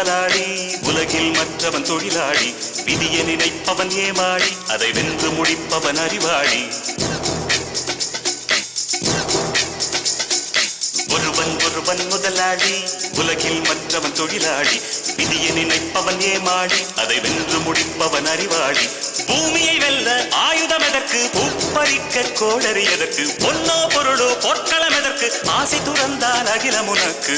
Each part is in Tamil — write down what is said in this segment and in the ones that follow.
முதலாளி உலகில் மற்றவன் தொழிலாளி விதியை நினைப்பவன் ஏமாளி அதை வென்று முடிப்பவன் அறிவாளி ஒருவன் முதலாளி உலகில் மற்றவன் தொழிலாளி விதியை நினைப்பவன் ஏமாளி அதை வென்று முடிப்பவன் அறிவாளி பூமியை வெல்ல ஆயுதம் எதற்கு பூப்பறிக்க கோடரி எதற்கு பொன்னோ பொருளோ பொற்களம் எதற்கு ஆசை துறந்தால் அகிலம் உனக்கு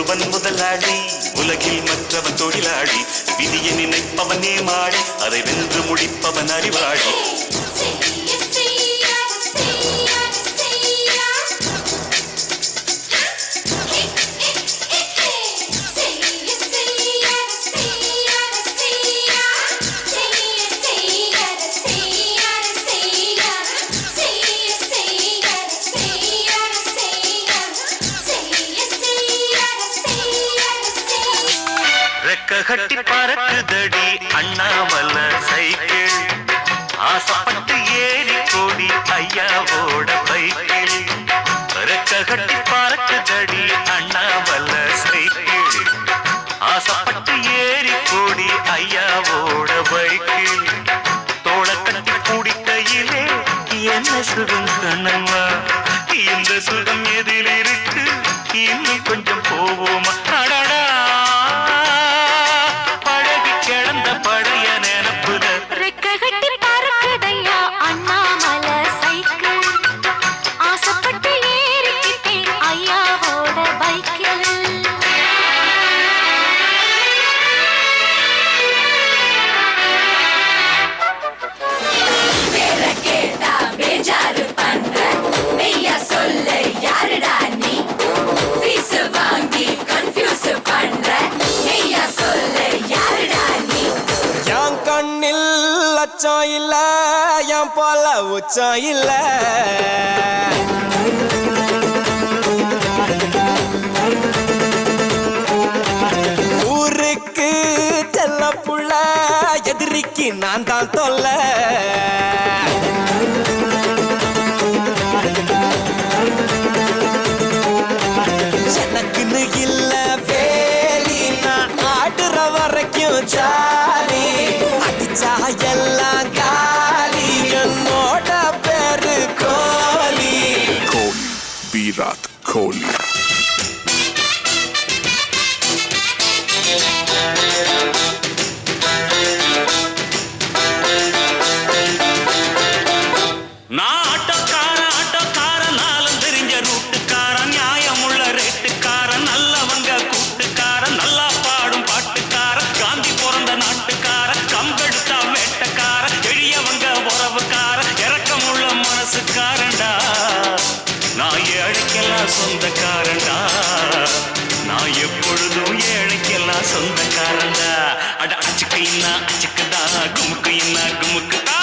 ஒருவன் முதலாளி உலகில் மற்றவன் தொழிலாளி விதியை நினைப்பவன் ஏமாளி அதை வென்று முடிப்பவன் அறிவாளி கட்டி பறக்குதடி அண்ணாமல சைக்கிள் ஆசைப்பட்டு ஏறி கோடி ஐயாவோட பைக்கிள் ரெக்க கட்டி பறக்குதடி அண்ணாமல சைக்கிள் ஆசைப்பட்டு ஏறி கோடி ஐயாவோட பைக்கிள் தோள கட்டி குடிக்கையிலே என்ன சுகம் கண்ணம்மா இந்த சுகம் எதில் இருக்கு இன்னும் கொஞ்சம் போவோமா அடடா உச்சம் இல்ல என் போல உச்சம் இல்ல ஊருக்கு செல்ல புள்ள எதிரிக்கு நான் தான் தொல்ல எனக்குன்னு இல்ல வேலி நான் ஆடுற வரைக்கும் ஜாலி அடிச்சா எல்லாம் காலி என்னோட பேரு கோலி கோலி விராட் கோலி சொந்தக்காரண்டா நான் எப்பொழுதும் ஏழைக்கெல்லாம் சொந்தக்காரண்டா அட அச்சுக்கையின்னா அச்சுக்குதா குமுக்கையின்னா குமுக்குதா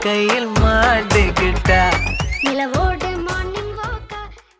கையில் மாட